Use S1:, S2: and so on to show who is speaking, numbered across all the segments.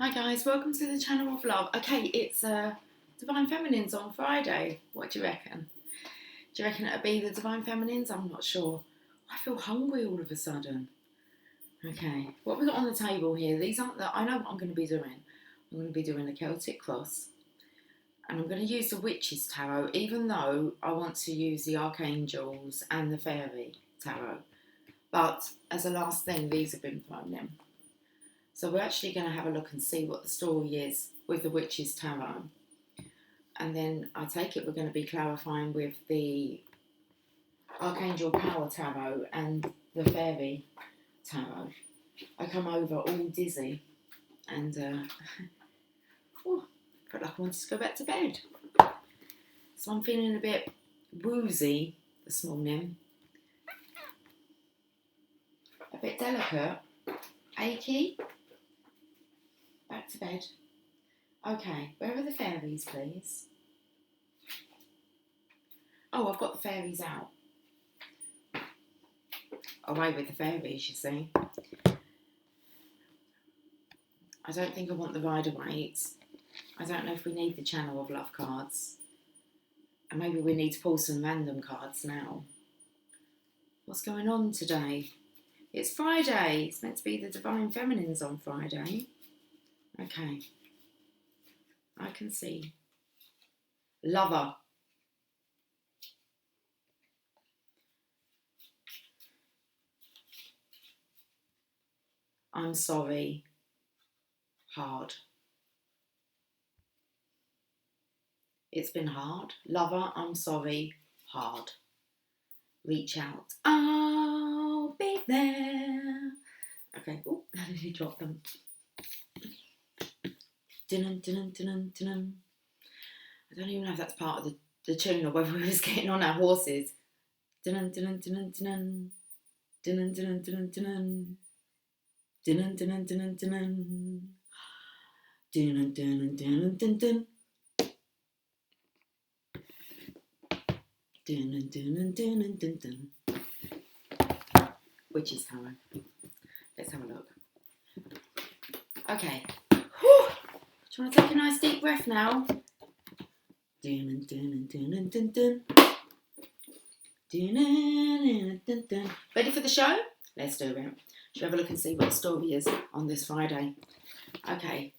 S1: Hi guys, welcome to the channel of love. Okay, it's Divine Feminines on Friday. What do you reckon? Do you reckon it'll be the Divine Feminines? I'm not sure. I feel hungry all of a sudden. Okay, what we got on the table here? These aren't the. I know what I'm going to be doing. I'm going to be doing the Celtic cross, and I'm going to use the Witches Tarot, even though I want to use the Archangels and the Fairy Tarot. But as a last thing, these have been thrown in. So we're actually going to have a look and see what the story is with the Witches Tarot. And then I take it we're going to be clarifying with the Archangel Power Tarot and the Fairy Tarot. I come over all dizzy and felt like I wanted to go back to bed. So I'm feeling a bit woozy this morning. A bit delicate. Achy. Back to bed. Okay, where are the fairies, please? Oh, I've got the fairies out. Away with the fairies, you see. I don't think I want the Rider-Waite. I don't know if we need the Channel of Love cards. And maybe we need to pull some random cards now. What's going on today? It's Friday. It's meant to be the Divine Feminines on Friday. Okay. I can see. Lover. I'm sorry. Hard. It's been hard. Lover, I'm sorry. Hard. Reach out. I'll be there. Okay. Oh, how did he drop them? Dun, dun, dun, dun. I don't even know if that's part of the tune or whether we was getting on our horses. Dun, dun, dun, dun, dun. Dun, dun, dun, dun. Dun, dun, dun, dun. Dun, dun, dun, dun, dun. Dun, dun, dun, dun, dun. Witches Tarot. Let's have a look. Okay. Whew. Do you want to take a nice deep breath now? Dun, dun, dun, dun, dun. Dun, dun, dun, dun. Ready for the show? Let's do it. Should we have a look and see what the story is on this Friday? Okay.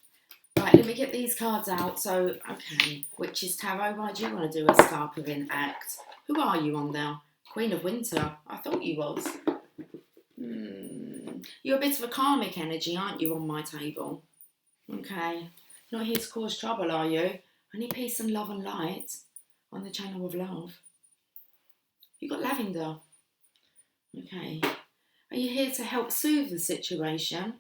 S1: Right, let me get these cards out. So, okay. Witches Tarot, why do you want to do a scarpering act? Who are you on there? Queen of Winter. I thought you was. You're a bit of a karmic energy, aren't you, on my table? Okay. Not here to cause trouble, are you? I need peace and love and light on the channel of love. You got lavender. Okay. Are you here to help soothe the situation?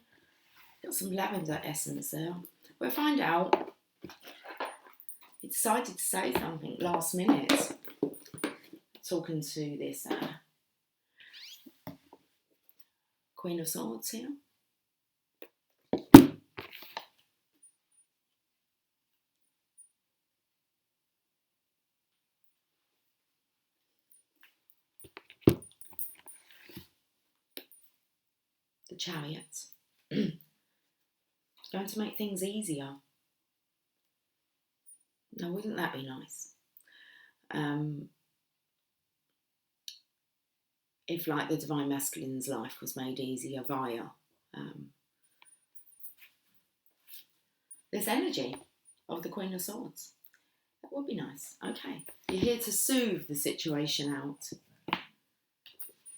S1: Got some lavender essence there. We'll find out. He decided to say something last minute. Talking to this Queen of Swords here. The Chariot. Going to make things easier. Now, wouldn't that be nice? If, like, the Divine Masculine's life was made easier via this energy of the Queen of Swords. That would be nice. Okay. You're here to soothe the situation out.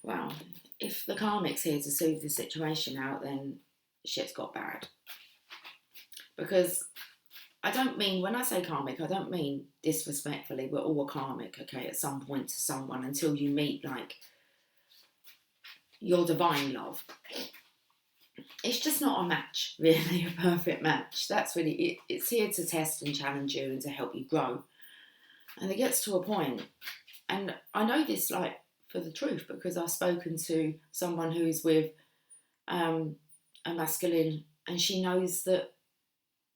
S1: Well, if the Karmic's here to soothe the situation out, then shit's got bad. Because I don't mean, when I say karmic, I don't mean disrespectfully, we're all karmic, okay, at some point to someone until you meet, like, your divine love. It's just not a match, really, a perfect match. That's really it. It's here to test and challenge you and to help you grow. And it gets to a point, and I know this, like, for the truth, because I've spoken to someone who's with a masculine, and she knows that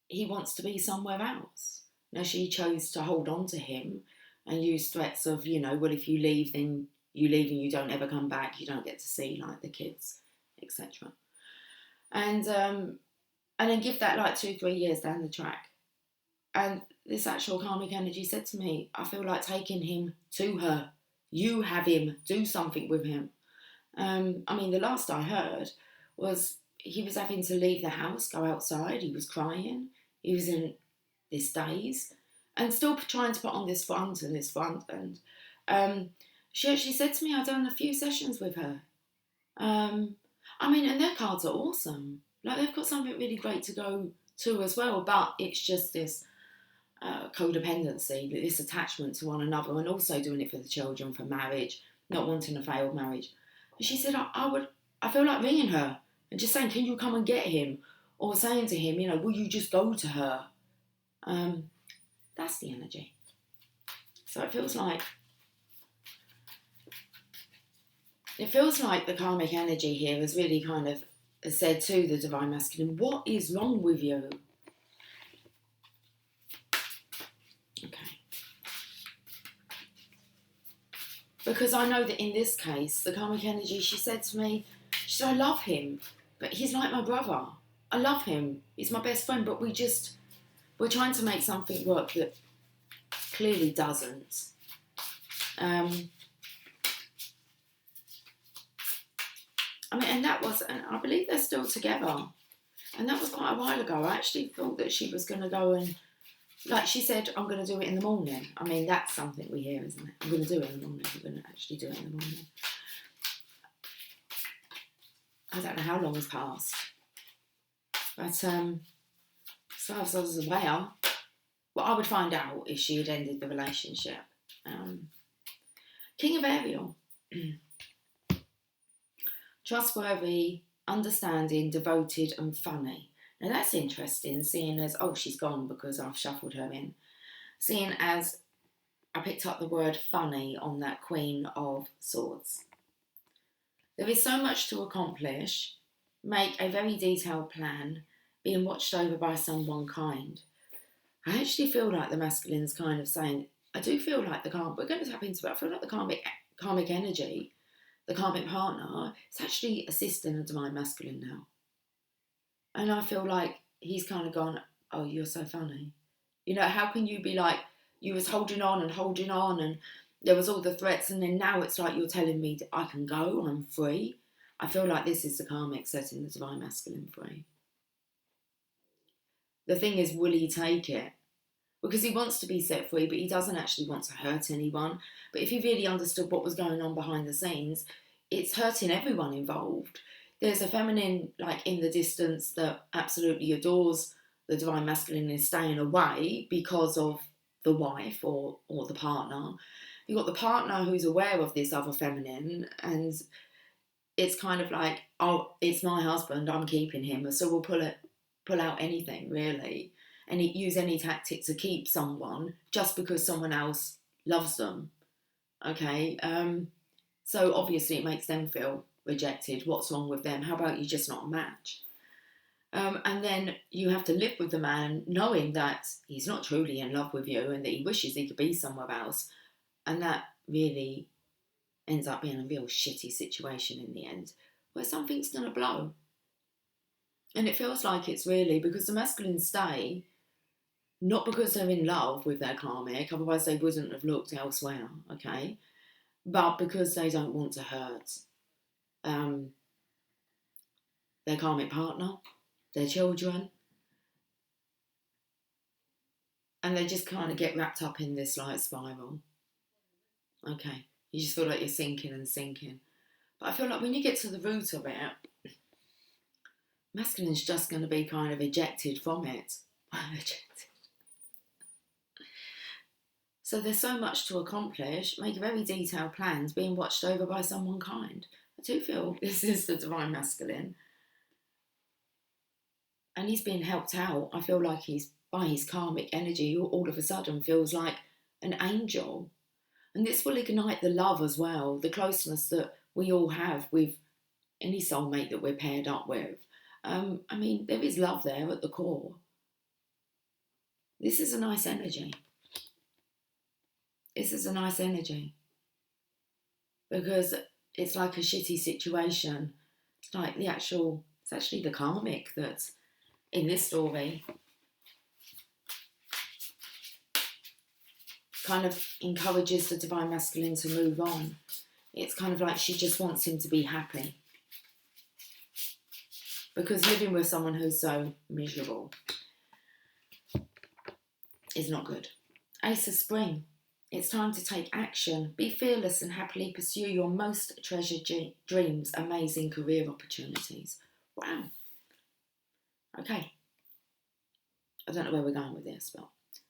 S1: he wants to be somewhere else. Now, she chose to hold on to him and use threats of, you know, well, if you leave, then you leave and you don't ever come back, you don't get to see, like, the kids, etc. And And then give that like 2-3 years down the track. And this actual karmic energy said to me, I feel like taking him to her. You have him, do something with him. I mean, the last I heard was he was having to leave the house, go outside. He was crying. He was in this daze and still trying to put on this front and this front. And she actually said to me, I've done a few sessions with her. I mean, and their cards are awesome. Like, they've got something really great to go to as well, but it's just this codependency, this attachment to one another, and also doing it for the children, for marriage, not wanting a failed marriage. And she said, I feel like ringing her and just saying, can you come and get him? Or saying to him, you know, will you just go to her? That's the energy. So it feels like the karmic energy here has really kind of said to the divine masculine, what is wrong with you? Okay. Because I know that in this case, the karmic energy, she said to me, she said, I love him, but he's like my brother. I love him. He's my best friend, but we're trying to make something work that clearly doesn't. I mean, and I believe they're still together. And that was quite a while ago. I actually thought that she was going to go and, like she said, I'm going to do it in the morning. I mean, that's something we hear, isn't it? I'm going to do it in the morning. I'm going to actually do it in the morning. I don't know how long has passed. But as far as I was aware, well, I would find out if she had ended the relationship. King of Ariel. Trustworthy, understanding, devoted and funny. Now that's interesting, seeing as, she's gone because I've shuffled her in. Seeing as I picked up the word funny on that Queen of Swords. There is so much to accomplish. Make a very detailed plan, being watched over by someone kind. I actually feel like the masculine's kind of saying, I do feel like we're going to tap into it, I feel like the karmic energy, the karmic partner, is actually assisting the divine masculine now. And I feel like he's kind of gone, oh, you're so funny. You know, how can you be like, you was holding on and there was all the threats, and then now it's like you're telling me that I can go, I'm free. I feel like this is the karmic setting the divine masculine free. The thing is, will he take it? Because he wants to be set free, but he doesn't actually want to hurt anyone. But if he really understood what was going on behind the scenes, it's hurting everyone involved. There's a feminine, like, in the distance that absolutely adores the divine masculine and is staying away because of the wife or the partner. You've got the partner who's aware of this other feminine, and it's kind of like, oh, it's my husband, I'm keeping him, so we'll pull out anything, really, and use any tactic to keep someone just because someone else loves them. Okay, so obviously it makes them feel rejected. What's wrong with them? How about you just not a match? And then you have to live with the man knowing that he's not truly in love with you and that he wishes he could be somewhere else. And that really ends up being a real shitty situation in the end, where something's going to blow. And it feels like it's really because the masculines stay, not because they're in love with their karmic, otherwise they wouldn't have looked elsewhere, okay? But because they don't want to hurt their karmic partner, their children, and they just kind of get wrapped up in this like spiral. Okay, you just feel like you're sinking and sinking. But I feel like when you get to the root of it, masculine's just going to be kind of ejected from it. Ejected. So there's so much to accomplish. Make very detailed plans, being watched over by someone kind. I do feel this is the divine masculine. And he's being helped out. I feel like he's, by his karmic energy, all of a sudden feels like an angel. And this will ignite the love as well, the closeness that we all have with any soulmate that we're paired up with. I mean, there is love there at the core. This is a nice energy. This is a nice energy. Because it's like a shitty situation. It's like it's actually the karmic that's in this story kind of encourages the divine masculine to move on. It's kind of like she just wants him to be happy. Because living with someone who's so miserable is not good. Ace of Spring. It's time to take action. Be fearless and happily pursue your most treasured dreams, amazing career opportunities. Wow. Okay. I don't know where we're going with this, but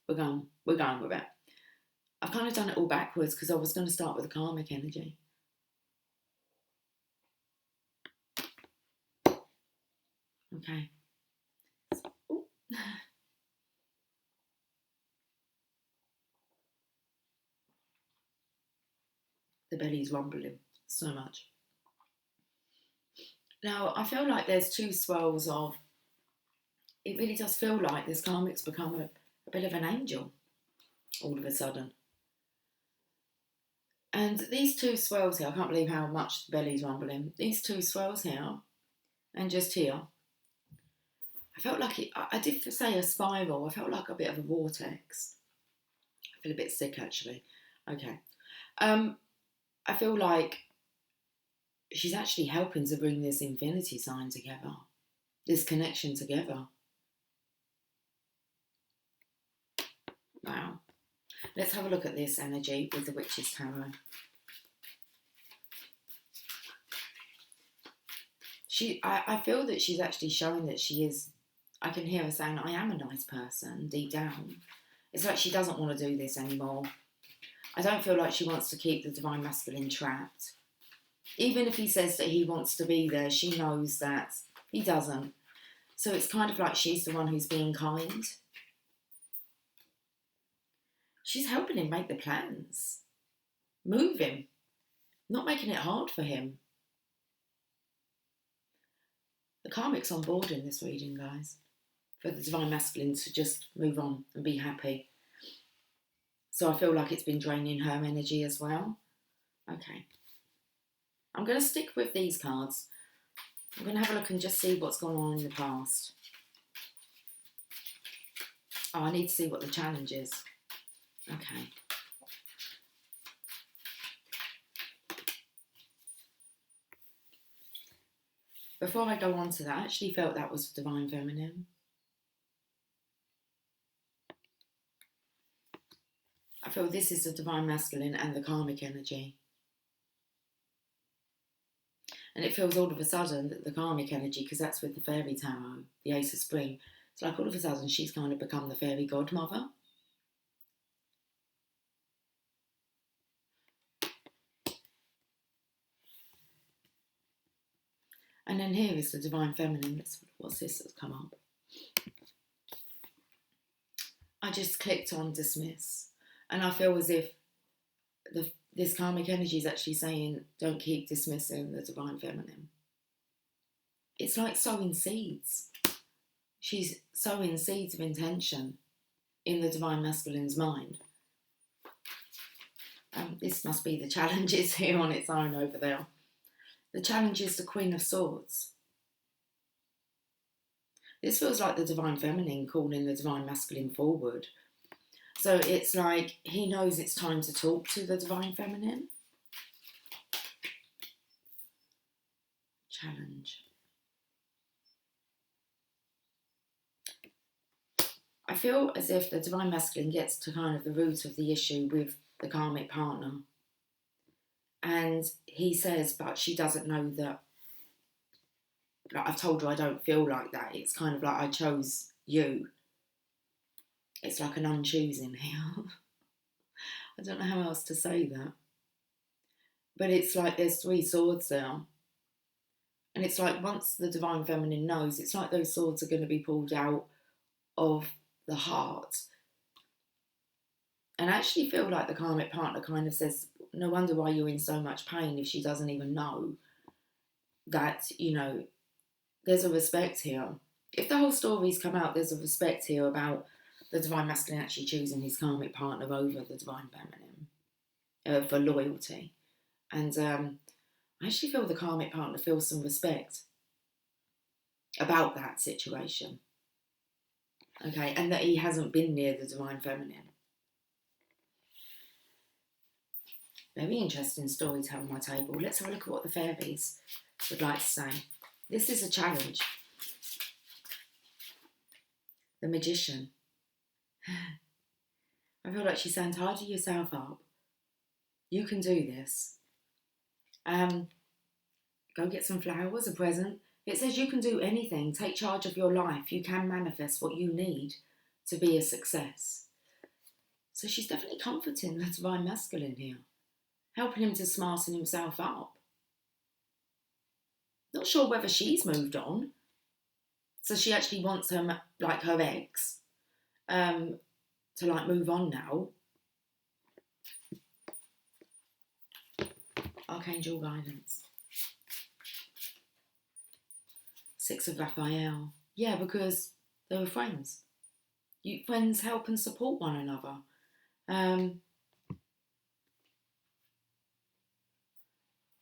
S1: we're going with it. I've kind of done it all backwards because I was going to start with the karmic energy. Okay. Ooh. The belly's rumbling so much. Now, I feel like there's two swirls of, it really does feel like this karmic's become a bit of an angel all of a sudden. And these two swirls here, I can't believe how much the belly's rumbling. These two swirls here, and just here, I felt like I did say a spiral, I felt like a bit of a vortex. I feel a bit sick actually. Okay. I feel like she's actually helping to bring this infinity sign together, this connection together. Wow. Let's have a look at this energy with the Witch's Tarot. I feel that she's actually showing that she is, I can hear her saying, I am a nice person deep down. It's like she doesn't want to do this anymore. I don't feel like she wants to keep the divine masculine trapped. Even if he says that he wants to be there, she knows that he doesn't. So it's kind of like she's the one who's being kind. She's helping him make the plans. Move him. Not making it hard for him. The karmic's on board in this reading, guys. For the divine masculine to just move on and be happy. So I feel like it's been draining her energy as well. Okay. I'm going to stick with these cards. I'm going to have a look and just see what's gone on in the past. Oh, I need to see what the challenge is. Okay. Before I go on to that, I actually felt that was divine feminine. I feel this is the divine masculine and the karmic energy. And it feels all of a sudden that the karmic energy, because that's with the fairy tarot, the Ace of Spring, it's like all of a sudden she's kind of become the fairy godmother. And then here is the divine feminine. What's this that's come up? I just clicked on dismiss. And I feel as if this karmic energy is actually saying, don't keep dismissing the divine feminine. It's like sowing seeds. She's sowing seeds of intention in the divine masculine's mind. This must be the challenges here on its own over there. The challenge is the Queen of Swords. This feels like the divine feminine calling the divine masculine forward. So it's like he knows it's time to talk to the divine feminine. Challenge. I feel as if the divine masculine gets to kind of the root of the issue with the karmic partner. And he says, but she doesn't know that, like, I've told her I don't feel like that. It's kind of like I chose you. It's like an unchoosing here. I don't know how else to say that. But it's like there's 3 swords there. And it's like once the divine feminine knows, it's like those swords are going to be pulled out of the heart. And I actually feel like the karmic partner kind of says, no wonder why you're in so much pain if she doesn't even know that, you know, there's a respect here. If the whole story's come out, there's a respect here about the divine masculine actually choosing his karmic partner over the divine feminine for loyalty. And I actually feel the karmic partner feels some respect about that situation. Okay, and that he hasn't been near the Divine Feminine. Very interesting storytelling on my table. Let's have a look at what the fairies would like to say. This is a challenge. The Magician. I feel like she's saying, tidy yourself up. You can do this. Go get some flowers, a present. It says you can do anything. Take charge of your life. You can manifest what you need to be a success. So she's definitely comforting the Divine Masculine here, helping him to smarten himself up. Not sure whether she's moved on. So she actually wants her, like her ex, to like move on now. Archangel guidance. Six of Raphael. Yeah, because they were friends. Friends help and support one another.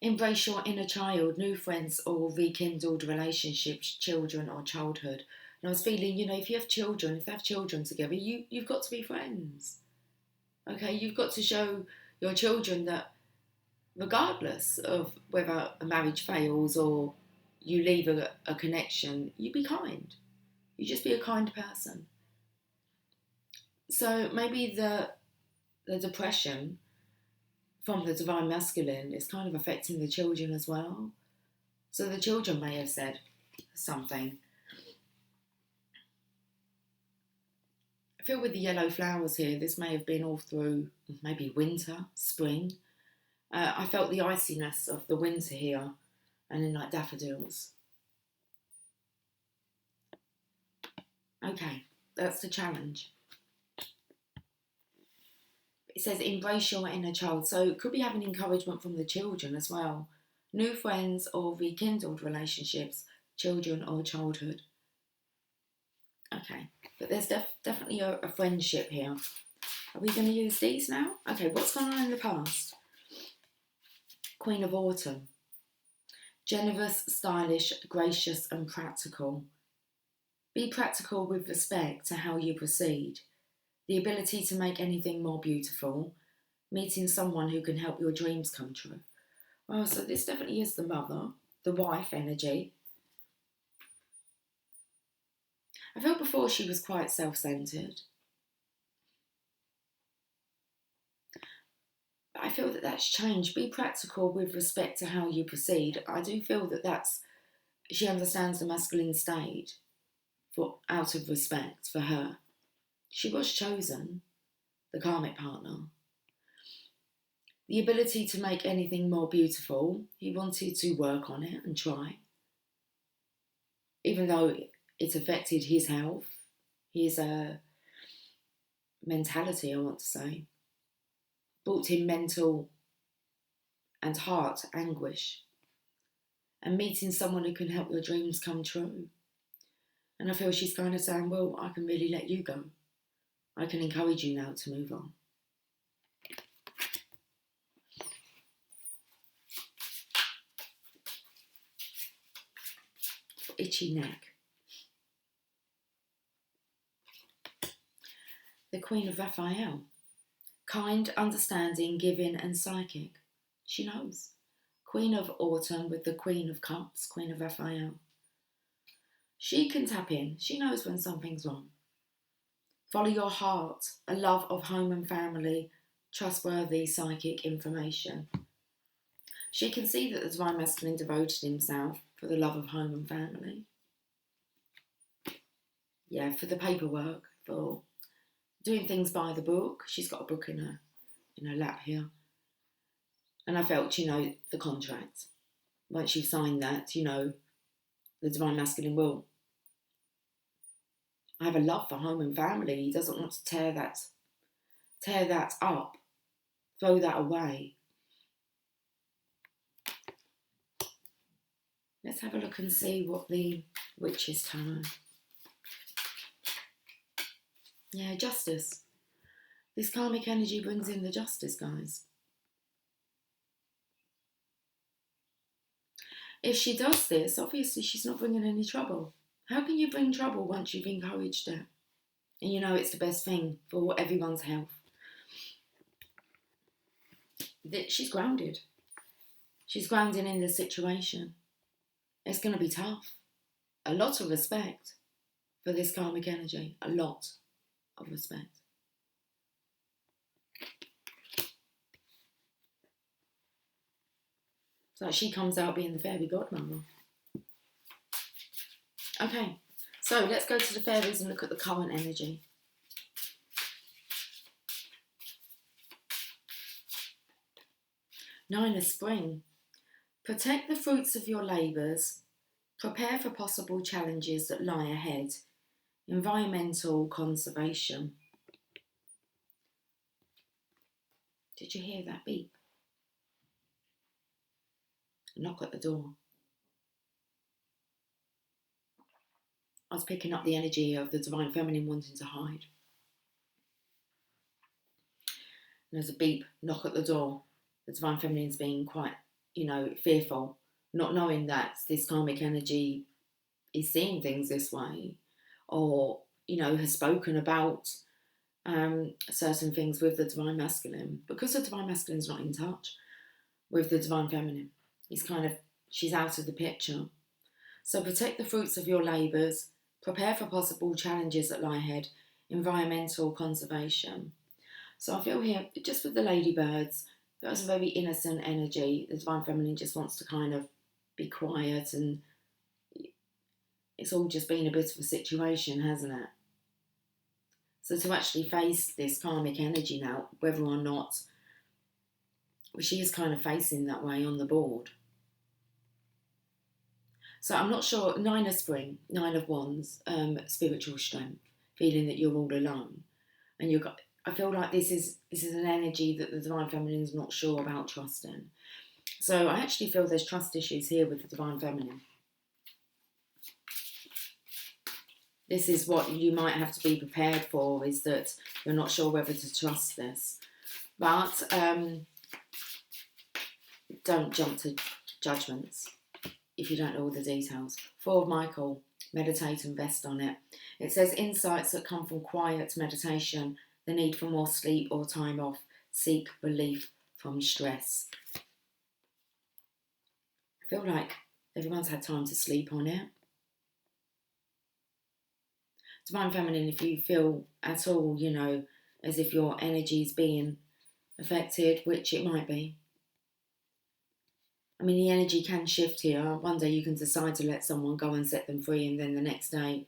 S1: Embrace your inner child, new friends or rekindled relationships, children or childhood. And I was feeling, if you have children, if they have children together, you've got to be friends. Okay, you've got to show your children that regardless of whether a marriage fails or you leave a connection, you be kind. You just be a kind person. So maybe the depression from the Divine Masculine is kind of affecting the children as well. So the children may have said something. I feel with the yellow flowers here, this may have been all through maybe winter, spring. I felt the iciness of the winter here and then like daffodils. Okay, that's the challenge. It says embrace your inner child. So it could be having encouragement from the children as well. New friends or rekindled relationships, children or childhood. Okay, but there's definitely a friendship here. Are we going to use these now? Okay, what's gone on in the past? Queen of Autumn. Generous, stylish, gracious and practical. Be practical with respect to how you proceed. The ability to make anything more beautiful. Meeting someone who can help your dreams come true. Oh, so this definitely is the mother, the wife energy. I felt before she was quite self-centered. But I feel that that's changed. Be practical with respect to how you proceed. I do feel that she understands the masculine state out of respect for her. She was chosen, the karmic partner. The ability to make anything more beautiful. He wanted to work on it and try. Even though it affected his health, his mentality, I want to say. Brought him mental and heart anguish. And meeting someone who can help your dreams come true. And I feel she's kind of saying, well, I can really let you go. I can encourage you now to move on. Itchy neck. The Queen of Raphael. Kind, understanding, giving and psychic. She knows. Queen of Autumn with the Queen of Cups, Queen of Raphael. She can tap in. She knows when something's wrong. Follow your heart, a love of home and family, trustworthy psychic information. She can see that the Divine Masculine devoted himself for the love of home and family. Yeah, for the paperwork, for doing things by the book. She's got a book in her lap here. And I felt, the contract. Once you sign that, the Divine Masculine will have a love for home and family. He doesn't want to tear that up, throw that away. Let's have a look and see what the Witch's Tarot. Yeah, justice. This karmic energy brings in the justice, guys. If she does this, obviously she's not bringing any trouble. How can you bring trouble once you've encouraged it? And you know it's the best thing for everyone's health. That she's grounded. She's grounded in the situation. It's going to be tough. A lot of respect for this karmic energy. A lot of respect. It's like she comes out being the fairy godmother. Okay, so let's go to the fairies and look at the current energy. Nine of Spring. Protect the fruits of your labours. Prepare for possible challenges that lie ahead. Environmental conservation. Did you hear that beep? Knock at the door. I was picking up the energy of the Divine Feminine wanting to hide. And there's a beep, knock at the door. The Divine Feminine's being quite, fearful, not knowing that this karmic energy is seeing things this way, or, has spoken about certain things with the Divine Masculine, because the Divine Masculine's not in touch with the Divine Feminine. She's out of the picture. So protect the fruits of your labours, prepare for possible challenges that lie ahead, environmental conservation. So I feel here, just with the ladybirds, that was a very innocent energy. The Divine Feminine just wants to kind of be quiet, and it's all just been a bit of a situation, hasn't it? So to actually face this karmic energy now, whether or not, she is kind of facing that way on the board. So I'm not sure. Nine of Spring, Nine of Wands, spiritual strength, feeling that you're all alone, and I feel like this is an energy that the Divine Feminine is not sure about trusting. So I actually feel there's trust issues here with the Divine Feminine. This is what you might have to be prepared for, is that you're not sure whether to trust this. But don't jump to judgments if you don't know all the details. Four of Michael, meditate and rest on it. It says insights that come from quiet meditation, the need for more sleep or time off, seek relief from stress. I feel like everyone's had time to sleep on it. Divine Feminine, if you feel at all, as if your energy's being affected, which it might be. I mean, the energy can shift here. One day you can decide to let someone go and set them free, and then the next day,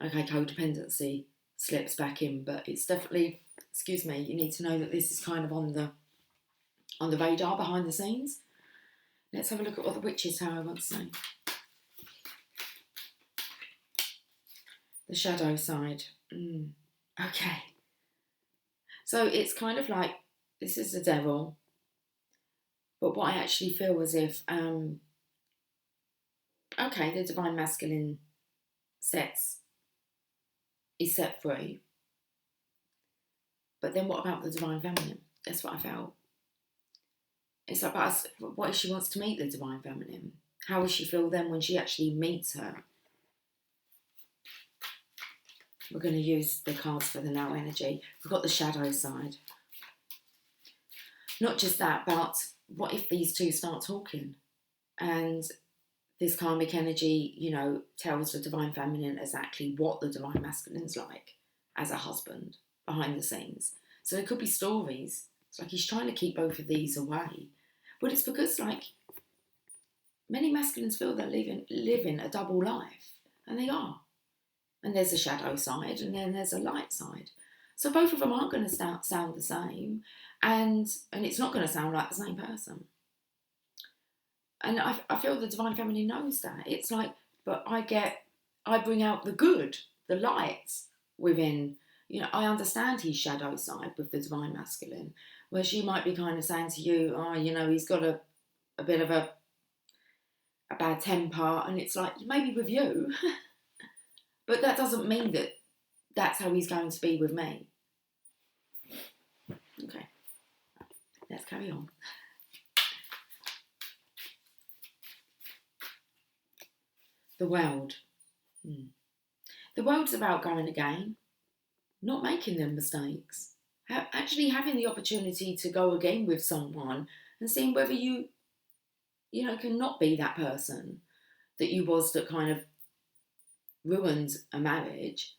S1: okay, codependency slips back in. But it's definitely, you need to know that this is kind of on the radar, behind the scenes. Let's have a look at what the Witch's Tower wants to say. The shadow side. Okay. So it's kind of like, this is the devil. But what I actually feel as if, the Divine Masculine is set free. But then what about the Divine Feminine? That's what I felt. It's like, what if she wants to meet the Divine Feminine? How will she feel then when she actually meets her? We're going to use the cards for the now energy. We've got the shadow side. Not just that, but what if these two start talking? And this karmic energy, tells the Divine Feminine exactly what the Divine Masculine's like as a husband behind the scenes. So there could be stories. It's like he's trying to keep both of these away. But it's because, many masculines feel they're living a double life. And they are. And there's a shadow side, and then there's a light side. So both of them aren't going to sound the same, and it's not going to sound like the same person. And I feel the Divine Feminine knows that. It's like, but I bring out the good, the light within. I understand his shadow side with the Divine Masculine, where she might be kind of saying to you, he's got a bit of a bad temper, and it's like, maybe with you, but that doesn't mean that that's how he's going to be with me. Okay, let's carry on. The world. The world's about going again. not making them mistakes. Actually having the opportunity to go again with someone and seeing whether you can not be that person that you was that kind of ruined a marriage,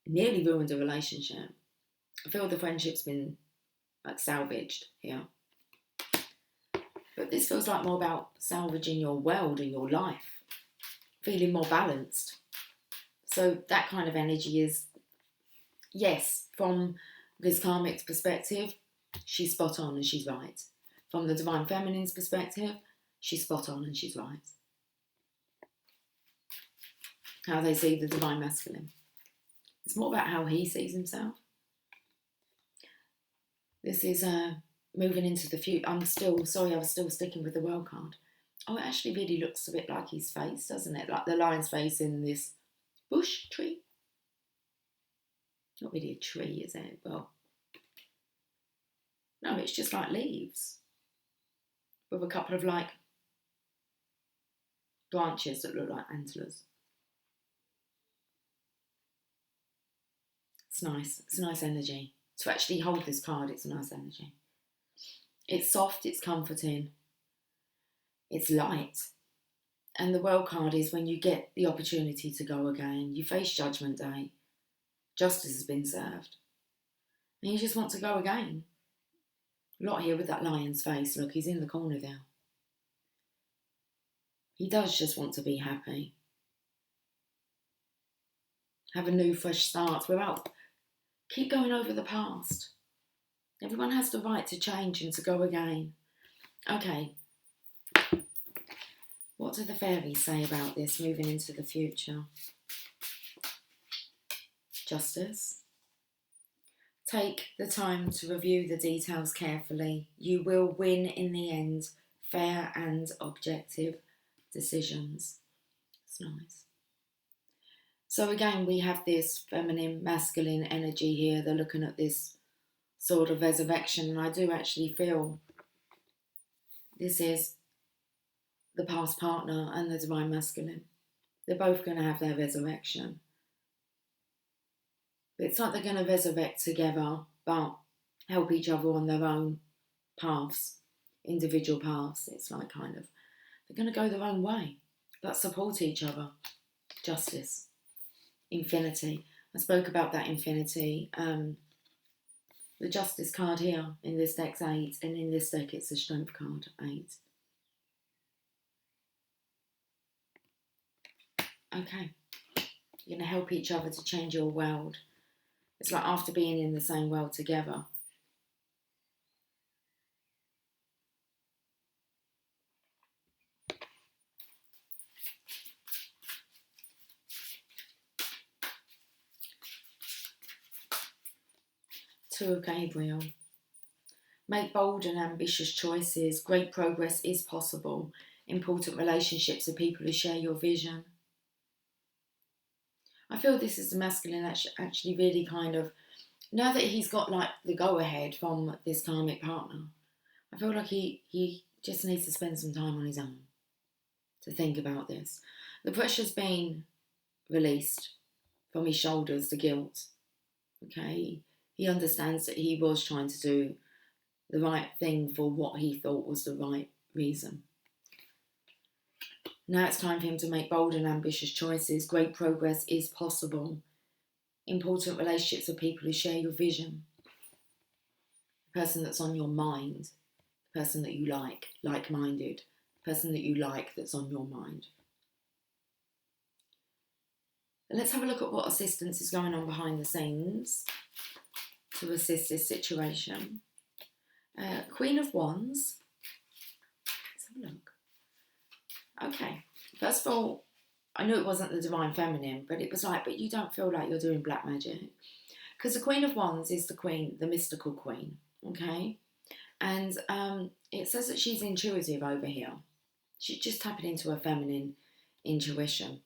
S1: nearly ruined a relationship. I feel the friendship's been like salvaged here. But this feels like more about salvaging your world and your life, feeling more balanced. So that kind of energy is, yes, from this karmic's perspective, she's spot on and she's right. From the divine feminine's perspective, she's spot on and she's right. How they see the divine masculine. It's more about how he sees himself. This is moving into the future. I was still sticking with the world card. Oh, it actually really looks a bit like his face, doesn't it? Like the lion's face in this bush tree. Not really a tree, is it? Well, no, it's just like leaves with a couple of like branches that look like antlers. It's nice. It's a nice energy. To actually hold this card, it's a nice energy. It's soft, it's comforting, it's light. And the world card is when you get the opportunity to go again. You face Judgment Day. Justice has been served. And you just want to go again. A lot here with that lion's face. Look, he's in the corner there. He does just want to be happy. Have a new, fresh start without... Keep going over the past. Everyone has the right to change and to go again. Okay. What do the fairies say about this moving into the future? Justice. Take the time to review the details carefully. You will win in the end. Fair and objective decisions. It's nice. So again, we have this feminine, masculine energy here. They're looking at this sort of resurrection. And I do actually feel this is the past partner and the divine masculine. They're both going to have their resurrection. But it's like they're going to resurrect together, but help each other on their own paths, individual paths. It's like kind of, they're going to go their own way, but support each other. Justice. Infinity. I spoke about that infinity. The Justice card here in this deck's 8, and in this deck it's the Strength card, 8. Okay. You're going to help each other to change your world. It's like after being in the same world together. To Gabriel. Make bold and ambitious choices. Great progress is possible. Important relationships are people who share your vision. I feel this is the masculine actually really kind of, now that he's got like the go-ahead from this karmic partner, I feel like he just needs to spend some time on his own to think about this. The pressure's been released from his shoulders, the guilt. Okay, he understands that he was trying to do the right thing for what he thought was the right reason. Now it's time for him to make bold and ambitious choices. Great progress is possible. Important relationships are people who share your vision. The person that's on your mind. The person that you like-minded. The person that you like that's on your mind. And let's have a look at what assistance is going on behind the scenes to assist this situation. Queen of Wands. Let's have a look. Okay, first of all, I knew it wasn't the divine feminine, but it was like, but you don't feel like you're doing black magic. Because the Queen of Wands is the queen, the mystical queen, okay? And it says that she's intuitive over here. She's just tapping into her feminine intuition.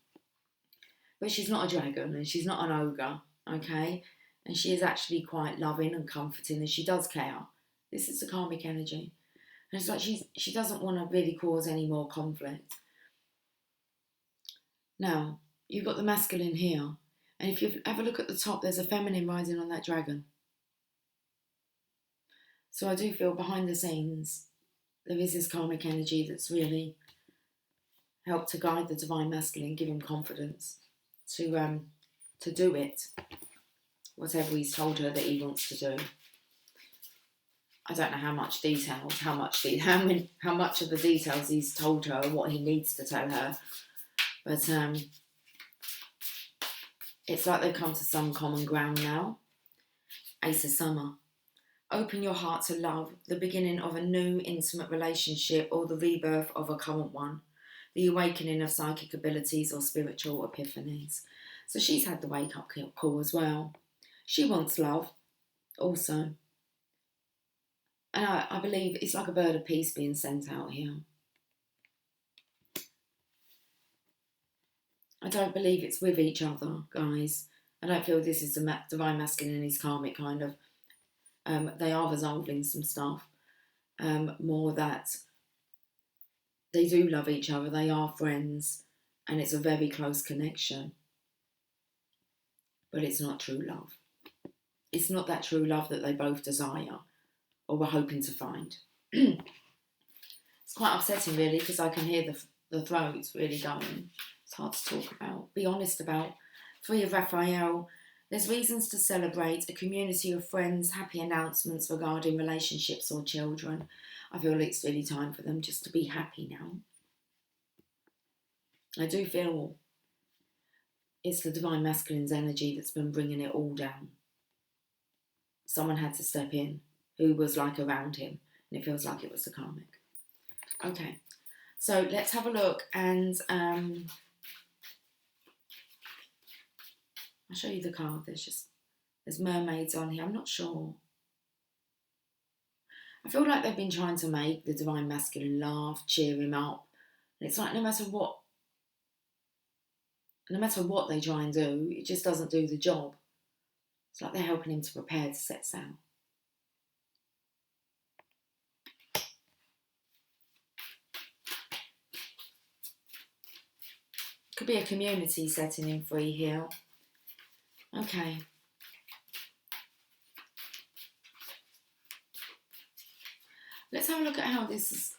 S1: But she's not a dragon and she's not an ogre, okay? And she is actually quite loving and comforting and she does care. This is the karmic energy. And it's like she doesn't want to really cause any more conflict. Now, you've got the masculine here, And if you have a look at the top, there's a feminine riding on that dragon. So I do feel behind the scenes, there is this karmic energy that's really helped to guide the divine masculine, give him confidence to do it, whatever he's told her that he wants to do. I don't know how much of the details he's told her, what he needs to tell her, but it's like they've come to some common ground now. Ace of Summer. Open your heart to love, the beginning of a new intimate relationship or the rebirth of a current one, the awakening of psychic abilities or spiritual epiphanies. So she's had the wake-up call as well. She wants love also. And I believe it's like a bird of peace being sent out here. I don't believe it's with each other, guys. I don't feel this is the divine masculine and his karmic kind of. They are resolving some stuff. More that they do love each other, they are friends, and it's a very close connection. But it's not true love. It's not that true love that they both desire or were hoping to find. It's quite upsetting, really, because I can hear the throats really going. It's hard to talk about, be honest about. 3 of Raphael. There's reasons to celebrate, a community of friends, happy announcements regarding relationships or children. I feel it's really time for them just to be happy now. I do feel it's the divine masculine's energy that's been bringing it all down. Someone had to step in who was like around him, and it feels like it was the karmic. Okay, so let's have a look, and I'll show you the card. There's mermaids on here. I'm not sure. I feel like they've been trying to make the divine masculine laugh, cheer him up. And it's like no matter what they try and do, it just doesn't do the job. It's like they're helping him to prepare to set sail. Could be a community setting him free here. Okay. Let's have a look at how this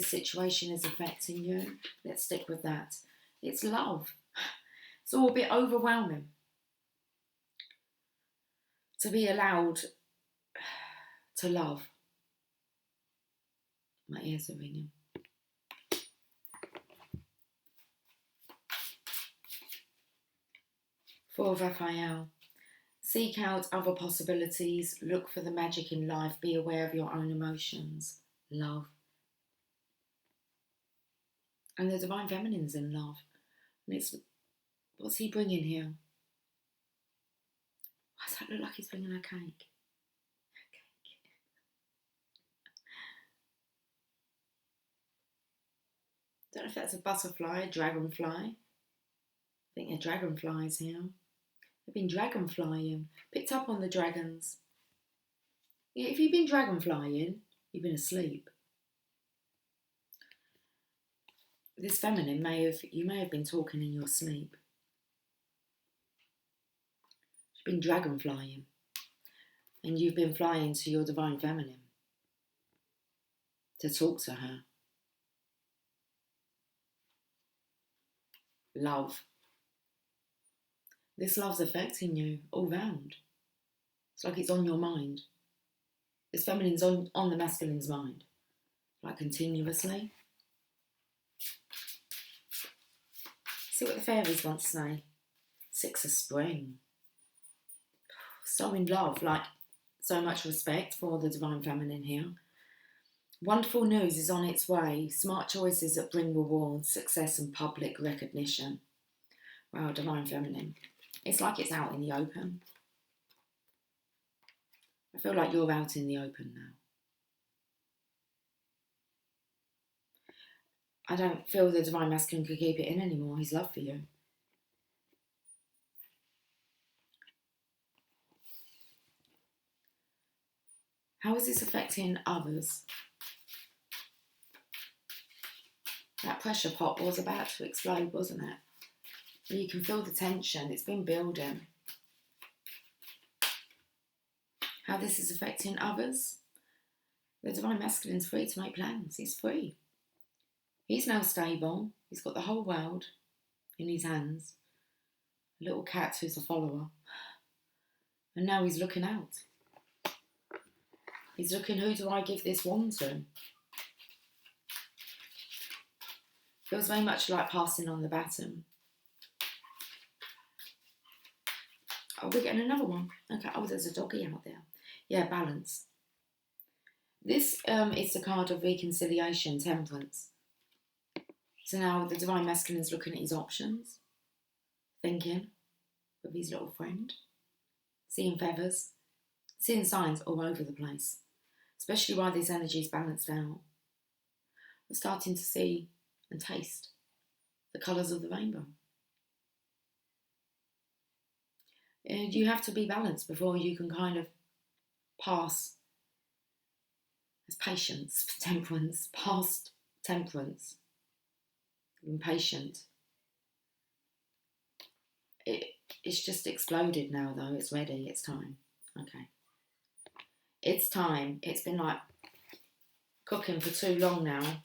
S1: situation is affecting you. Let's stick with that. It's love. It's all a bit overwhelming. To be allowed to love. My ears are ringing. For Raphael. Seek out other possibilities, look for the magic in life, be aware of your own emotions. Love. And the divine feminine's in love. And what's he bringing here? Why does that look like he's bringing a cake? Don't know if that's a butterfly, a dragonfly. I think a dragonfly's here. They've been dragonflying. Picked up on the dragons. Yeah, if you've been dragonflying, you've been asleep. This feminine you may have been talking in your sleep. She's been dragonflying. And you've been flying to your divine feminine to talk to her. Love. This love's affecting you all round. It's like it's on your mind. This feminine's on the masculine's mind. Like continuously. See what the fairies want to say. 6 of Spring. So in love, like so much respect for the divine feminine here. Wonderful news is on its way. Smart choices that bring rewards, success and public recognition. Wow, divine feminine. It's like it's out in the open. I feel like you're out in the open now. I don't feel the divine masculine could keep it in anymore, his love for you. How is this affecting others? That pressure pot was about to explode, wasn't it? You can feel the tension. It's been building. How this is affecting others. The Divine Masculine's free to make plans. He's free. He's now stable. He's got the whole world in his hands. A little cat who's a follower. And now he's looking out. He's looking, who do I give this wand to? Feels very much like passing on the baton. Oh, we're getting another one. Okay, oh, there's a doggy out there. Yeah, balance. This is the card of reconciliation, temperance. So now the Divine Masculine's looking at his options, thinking of his little friend, seeing feathers, seeing signs all over the place, especially while this energy is balanced out. We're starting to see and taste the colours of the rainbow. And you have to be balanced before you can kind of pass as patience, temperance, past temperance, impatient. It's just exploded now though, it's ready, it's time. Okay. It's time. It's been like cooking for too long now.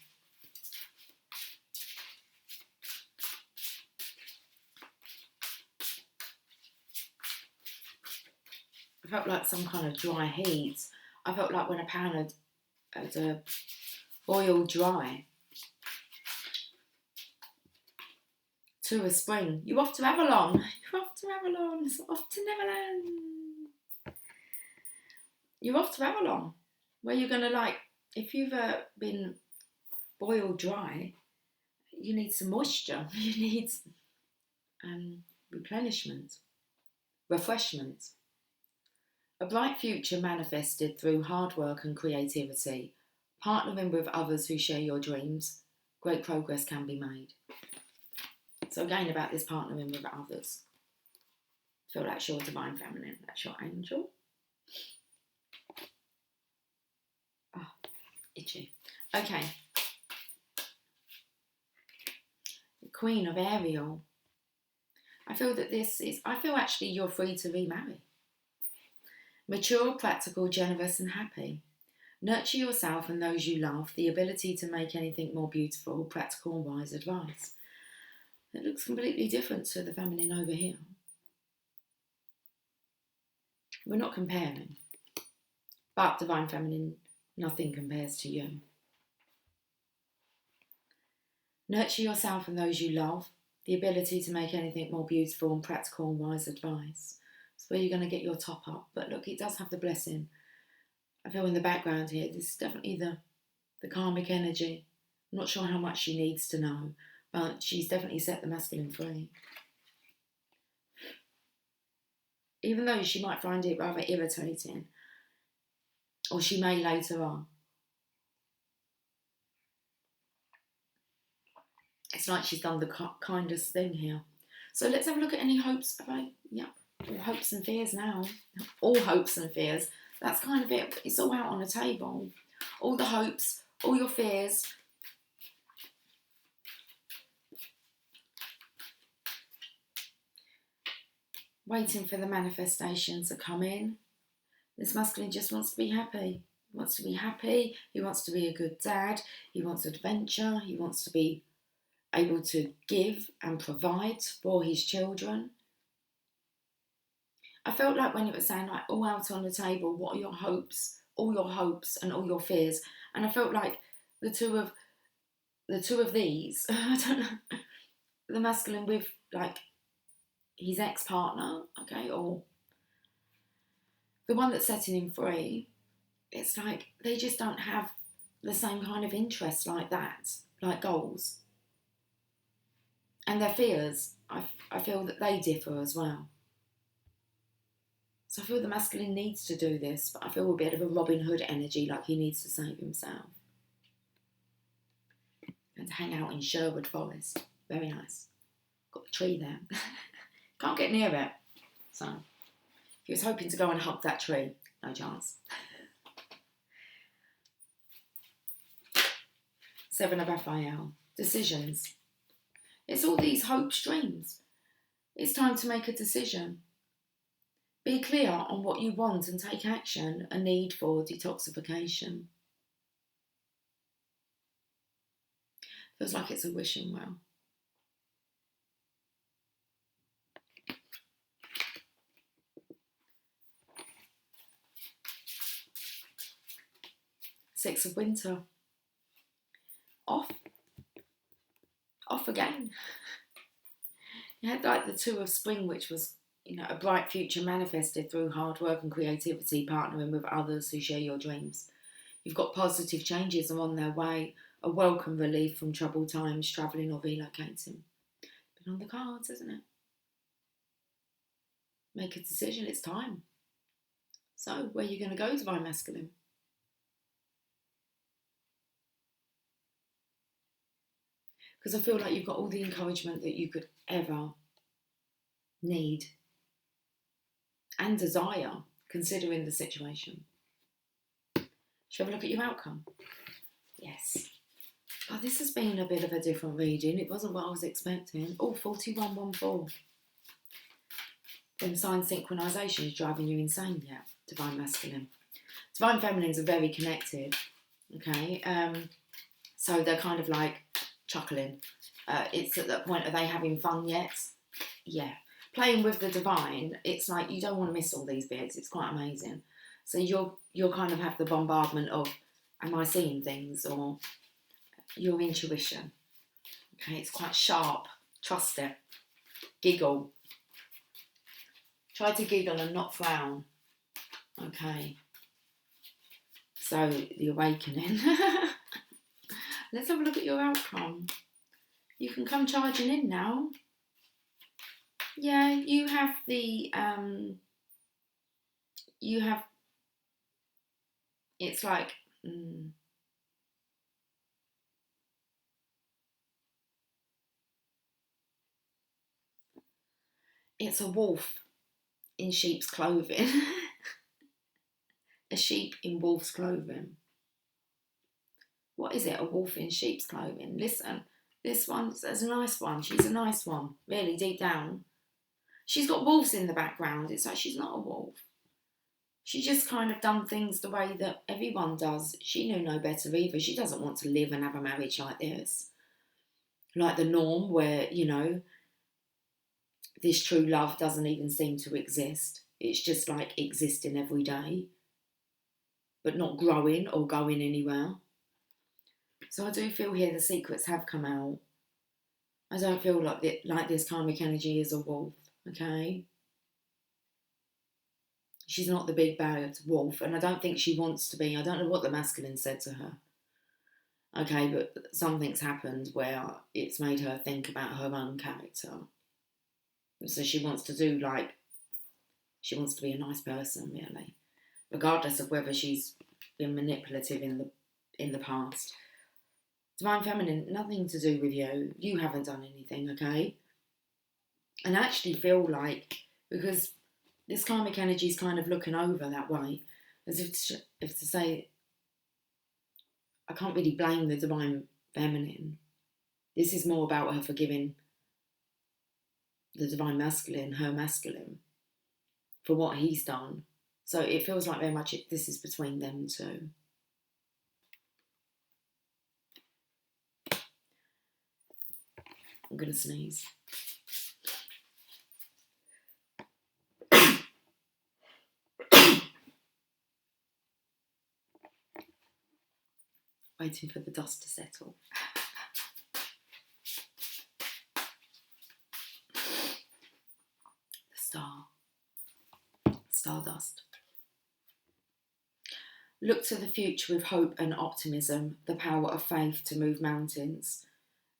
S1: I felt like some kind of dry heat. I felt like when a pan had boiled dry. To a spring. You off to Avalon? You're off to Avalon. It's off to Neverland. You're off to Avalon. Where you're going to like, if you've been boiled dry, you need some moisture. You need replenishment, refreshment. A bright future manifested through hard work and creativity. Partnering with others who share your dreams, great progress can be made. So again, about this partnering with others. I feel that's your Divine Feminine, that's your angel. Oh, itchy. Okay. The Queen of Ariel. I feel that actually you're free to remarry. Mature, practical, generous and happy. Nurture yourself and those you love, the ability to make anything more beautiful, practical and wise advice. It looks completely different to the feminine over here. We're not comparing. But Divine Feminine, nothing compares to you. Nurture yourself and those you love, the ability to make anything more beautiful and practical and wise advice. It's where you're going to get your top up. But look, it does have the blessing. I feel in the background here, this is definitely the karmic energy. I'm not sure how much she needs to know, but she's definitely set the masculine free. Even though she might find it rather irritating, or she may later on. It's like she's done the kindest thing here. So let's have a look at any hopes. All hopes and fears now. All hopes and fears. That's kind of it. It's all out on the table. All the hopes, all your fears. Waiting for the manifestation to come in. This masculine just wants to be happy. He wants to be happy. He wants to be a good dad. He wants adventure. He wants to be able to give and provide for his children. I felt like when it was saying like all out on the table, what are your hopes? All your hopes and all your fears. And I felt like the two of these, I don't know, the masculine with like his ex-partner, okay, or the one that's setting him free, it's like they just don't have the same kind of interest like that, like goals. And their fears, I feel that they differ as well. So I feel the masculine needs to do this, but I feel a bit of a Robin Hood energy, like he needs to save himself. And to hang out in Sherwood Forest. Very nice. Got the tree there. Can't get near it. So he was hoping to go and hug that tree. No chance. 7 of Raphael. decisions. It's all these hope streams. It's time to make a decision. Be clear on what you want and take action. A need for detoxification. Feels like it's a wishing well. Six of Winter. Off again. You had like the Two of Spring, which was, a bright future manifested through hard work and creativity, partnering with others who share your dreams. You've got positive changes are on their way, a welcome relief from troubled times, travelling or relocating. Been on the cards, isn't it? Make a decision, it's time. So, where are you going to go, Divine Masculine? Because I feel like you've got all the encouragement that you could ever need and desire, considering the situation. Shall we have a look at your outcome? Yes. Oh, this has been a bit of a different reading. It wasn't what I was expecting. Oh, 4114. Then sign synchronisation is driving you insane, yeah. Divine Masculine. Divine Feminines are very connected, okay? So they're kind of like chuckling. It's at that point, are they having fun yet? Yeah. Playing with the divine, it's like you don't want to miss all these bits. It's quite amazing. So you'll kind of have the bombardment of, am I seeing things? Or your intuition. Okay, it's quite sharp. Trust it. Giggle. Try to giggle and not frown. Okay. So, the awakening. Let's have a look at your outcome. You can come charging in now. Yeah, you have the, it's like, it's a wolf in sheep's clothing. A sheep in wolf's clothing. What is it? A wolf in sheep's clothing. Listen, this one's a nice one. She's a nice one, really, deep down. She's got wolves in the background. It's like she's not a wolf. She just kind of done things the way that everyone does. She knew no better either. She doesn't want to live and have a marriage like this. Like the norm where, this true love doesn't even seem to exist. It's just like existing every day, but not growing or going anywhere. So I do feel here the secrets have come out. I don't feel like this karmic energy is a wolf, okay? She's not the big bad wolf, and I don't think she wants to be. I don't know what the masculine said to her. Okay, but something's happened where it's made her think about her own character. So she wants to she wants to be a nice person, really. Regardless of whether she's been manipulative in the past. Divine Feminine, nothing to do with you. You haven't done anything, okay? And I actually feel like, because this karmic energy is kind of looking over that way, as if to say, I can't really blame the Divine Feminine. This is more about her forgiving the Divine Masculine, her masculine, for what he's done. So it feels like very much this is between them two. I'm going to sneeze. Waiting for the dust to settle. The star. Stardust. Look to the future with hope and optimism, the power of faith to move mountains.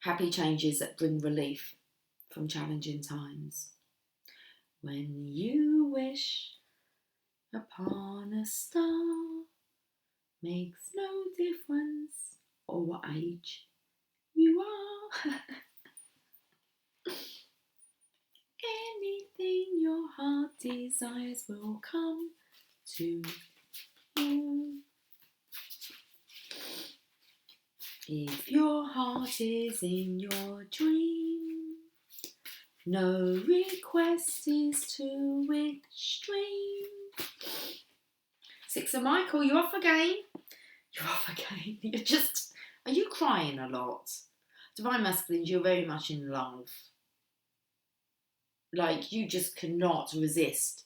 S1: Happy changes that bring relief from challenging times. When you wish upon a star, makes no difference or what age you are. Anything your heart desires will come to you. If your heart is in your dream, no request is too extreme. Six of Michael, you off again? You're off again. Are you crying a lot? Divine Masculines, you're very much in love. Like, you just cannot resist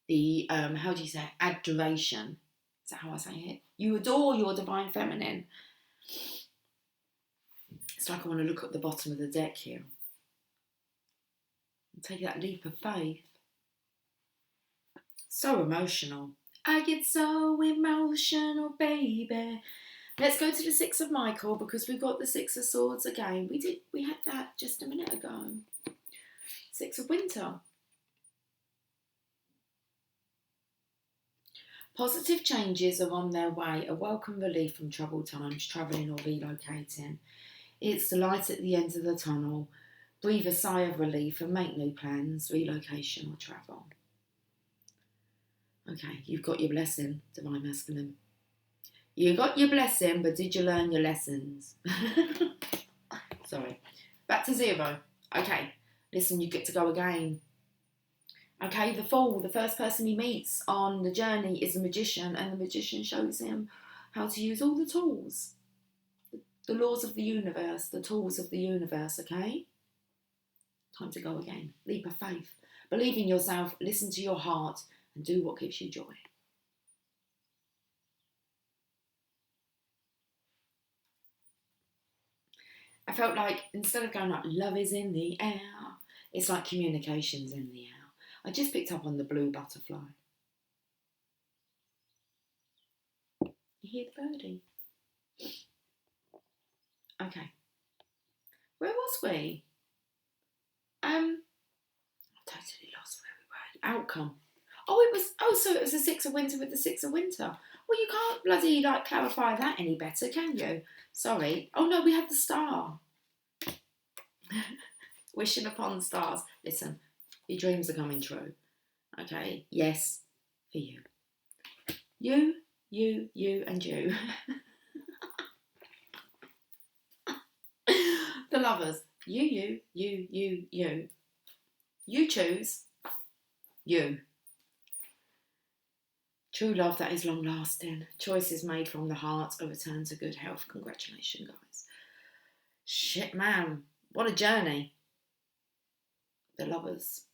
S1: the, how do you say, adoration. Is that how I say it? You adore your Divine Feminine. It's like I want to look at the bottom of the deck here and take that leap of faith. So emotional. I get so emotional, baby. Let's go to the Six of Michael, because we've got the Six of Swords again. We had that just a minute ago. Six of Winter. Positive changes are on their way. A welcome relief from troubled times, travelling or relocating. It's the light at the end of the tunnel. Breathe a sigh of relief and make new plans, relocation or travel. Okay, you've got your blessing, Divine Masculine. You got your blessing, but did you learn your lessons? Sorry. Back to 0. Okay, listen, you get to go again. Okay, the Fool, the first person he meets on the journey is a magician, and the magician shows him how to use all the tools. The laws of the universe, the tools of the universe, okay? Time to go again. Leap of faith. Believe in yourself, listen to your heart, and do what gives you joy. I felt like, instead of going like, love is in the air, it's like communication's in the air. I just picked up on the blue butterfly. You hear the birdie? Okay. Where was we? I'm totally lost where we were. Outcome. So it was the Six of Winter with the Six of Winter. Well, you can't bloody clarify that any better, can you? Sorry. Oh no, we had the star. Wishing upon stars. Listen, your dreams are coming true. Okay, yes, for you. You, and you. The Lovers. You. You choose you. True love that is long lasting. Choices made from the heart, a return to good health. Congratulations, guys. Shit, man. What a journey. The Lovers.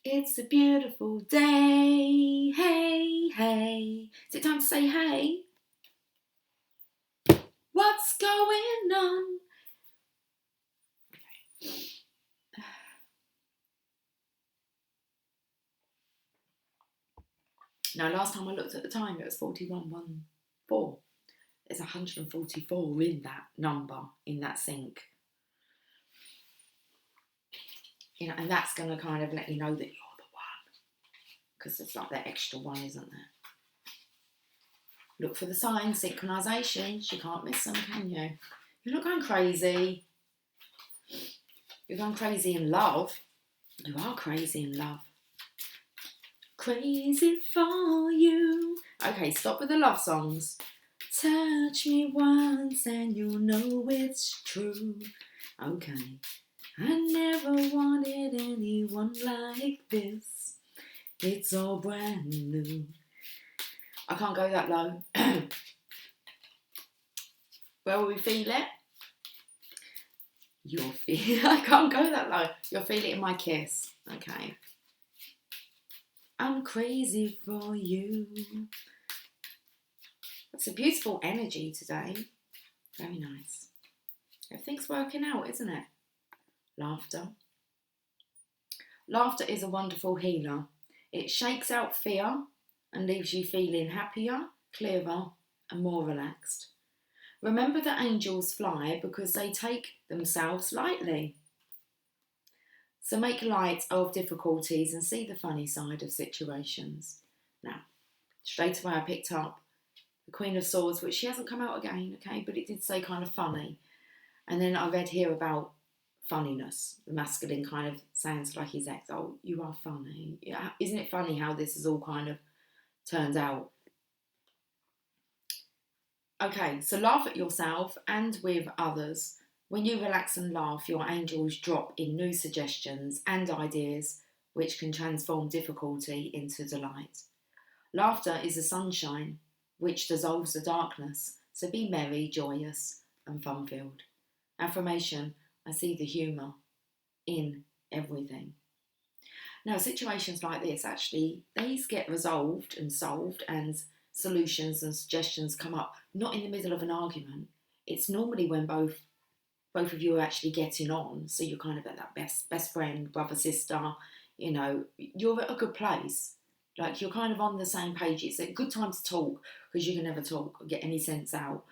S1: It's a beautiful day. Hey, hey. Is it time to say hey? What's going on? Okay. Now, last time I looked at the time, it was 41:14. There's 144 in that number, in that sync. You know, and that's going to kind of let you know that you're the one. Because it's like that extra one, isn't there? Look for the signs, synchronisations. You can't miss them, can you? You're not going crazy. You're going crazy in love. You are crazy in love. Crazy for you. Okay, stop with the love songs. Touch me once and you'll know it's true. Okay. I never wanted anyone like this. It's all brand new. I can't go that low. Where will we feel it? You'll feel. I can't go that low. You'll feel it in my kiss. Okay. I'm crazy for you. It's a beautiful energy today. Very nice. Everything's working out, isn't it? Laughter. Laughter is a wonderful healer. It shakes out fear and leaves you feeling happier, clearer, and more relaxed. Remember that angels fly because they take themselves lightly. So make light of difficulties and see the funny side of situations. Now, straight away I picked up the Queen of Swords, which she hasn't come out again, okay, but it did say kind of funny. And then I read here about funniness. The masculine kind of sounds like his ex. Oh, you are funny. Yeah, isn't it funny how this is all kind of turns out. Okay, so laugh at yourself and with others. When you relax and laugh, your angels drop in new suggestions and ideas which can transform difficulty into delight. Laughter is a sunshine which dissolves the darkness, so be merry, joyous, and fun-filled. Affirmation: I see the humour in everything. Now, situations like this, actually, these get resolved and solved, and solutions and suggestions come up, not in the middle of an argument. It's normally when both of you are actually getting on, so you're kind of at that best friend, brother, sister, you know, you're at a good place. Like, you're kind of on the same page. It's a good time to talk, because you can never talk or get any sense out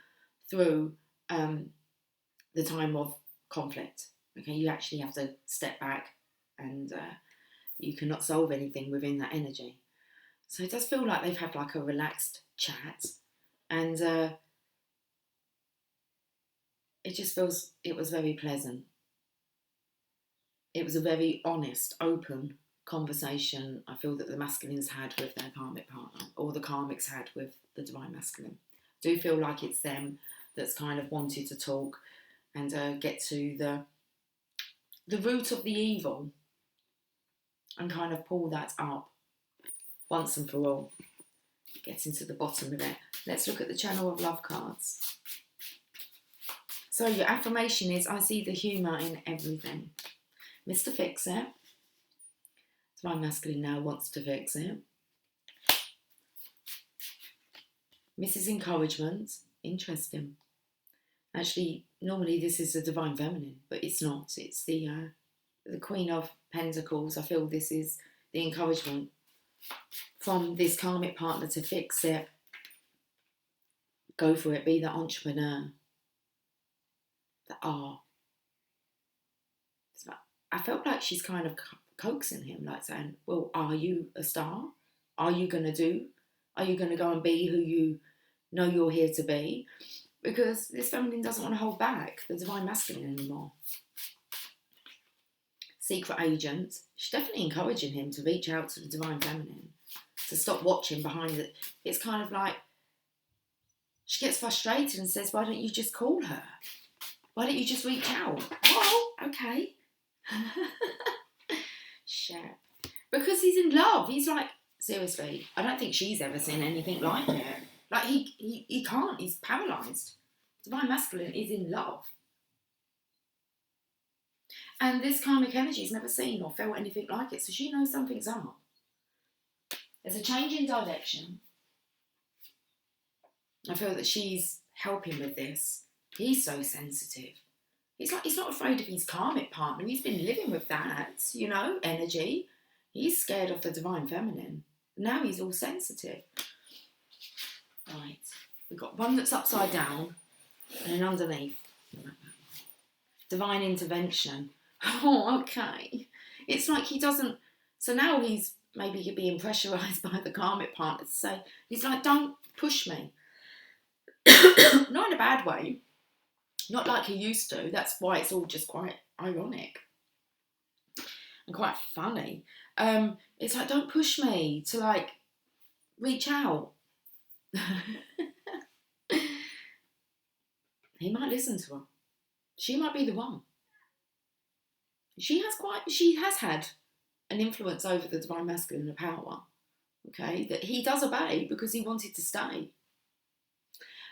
S1: through the time of conflict. Okay, you actually have to step back, and you cannot solve anything within that energy. So it does feel like they've had like a relaxed chat, and it just feels it was very pleasant. It was a very honest, open conversation I feel that the masculines had with their karmic partner, or the karmics had with the divine masculine. I do feel like it's them that's kind of wanted to talk and get to the root of the evil and kind of pull that up once and for all. Getting to the bottom of it. Let's look at the Channel of Love cards. So your affirmation is, I see the humour in everything. Mr. Fix It. Divine masculine now wants to fix it. Mrs. Encouragement. Interesting. Actually, normally this is the divine feminine, but it's not. It's the Queen of Pentacles. I feel this is the encouragement from this karmic partner to fix it. Go for it. Be the entrepreneur. The R. I felt like she's kind of coaxing him, like saying, well, are you a star? Are you going to go and be who you know you're here to be? Because this feminine doesn't want to hold back the divine masculine anymore. Secret agent. She's definitely encouraging him to reach out to the divine feminine, to stop watching behind it. It's kind of like she gets frustrated and says, why don't you just call her? Why don't you just reach out? Oh, okay. Shit. Because he's in love. He's like, seriously, I don't think she's ever seen anything like it. Like, he can't. He's paralysed. Divine masculine is in love. And this karmic energy has never seen or felt anything like it, so she knows something's up. There's a change in direction. I feel that she's helping with this. He's so sensitive. He's not afraid of his karmic partner. He's been living with that, energy. He's scared of the divine feminine. Now he's all sensitive. Right. We've got one that's upside down and then underneath. Divine intervention. Oh, okay. It's like he doesn't... So now he's maybe being pressurised by the karmic partner to say, he's like, don't push me. Not in a bad way. Not like he used to. That's why it's all just quite ironic and quite funny. It's like, don't push me to, like, reach out. He might listen to her. She might be the one. She has had an influence over the divine masculine and power. Okay, that he does obey because he wanted to stay.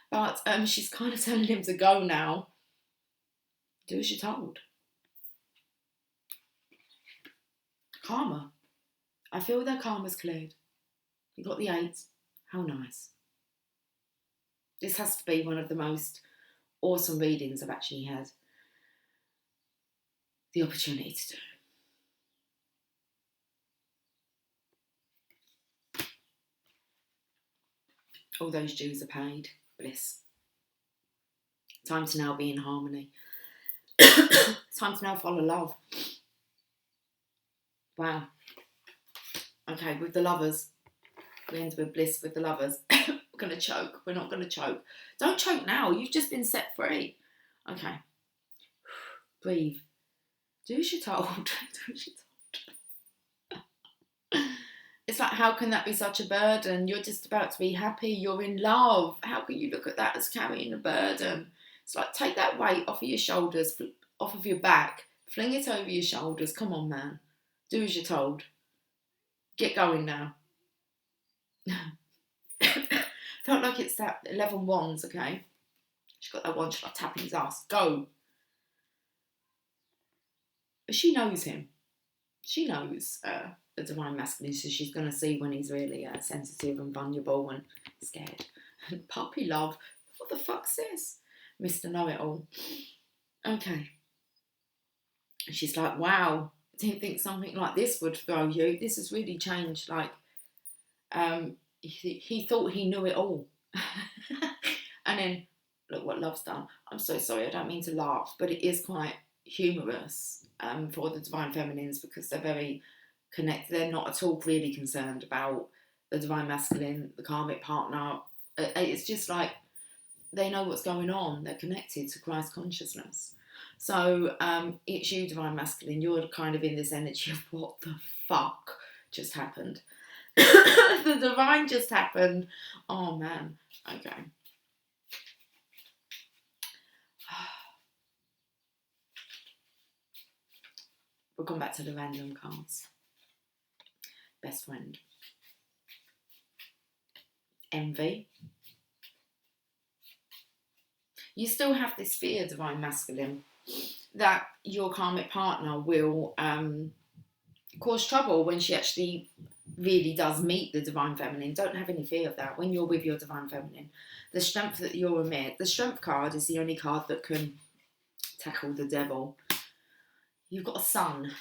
S1: But she's kind of telling him to go now. Do as you're told. Karma. I feel their karma's cleared. You got the 8. How nice. This has to be one of the most awesome readings I've actually had the opportunity to do. All those dues are paid. Bliss. Time to now be in harmony. It's time to now follow love. Wow. Okay, with the lovers. We end with bliss with the lovers. We're going to choke. We're not going to choke. Don't choke now. You've just been set free. Okay. Breathe. Do as you're told. Do as you're told. It's like, how can that be such a burden? You're just about to be happy. You're in love. How can you look at that as carrying a burden? It's like, take that weight off of your shoulders, off of your back, fling it over your shoulders. Come on, man. Do as you're told. Get going now. Felt like it's that 11 wands, okay? She's got that wand, she's like tapping his ass. Go. But she knows him. She knows the divine masculine, so she's going to see when he's really sensitive and vulnerable and scared. Puppy love. What the fuck's this? Mr. Know-it-all. Okay. And she's like, wow, didn't think something like this would throw you. This has really changed. Like, he thought he knew it all. And then, look what love's done. I'm so sorry, I don't mean to laugh, but it is quite humorous for the divine feminines, because they're very connected. They're not at all really concerned about the divine masculine, the karmic partner. It's just like they know what's going on. They're connected to Christ consciousness. So it's you, divine masculine. You're kind of in this energy of what the fuck just happened. The divine just happened. Oh man. Okay. We'll come back to the random cards. Best friend. Envy. You still have this fear, divine masculine, that your karmic partner will cause trouble when she actually really does meet the divine feminine. Don't have any fear of that. When you're with your divine feminine, the strength that you'll emit, the strength card is the only card that can tackle the devil. You've got a son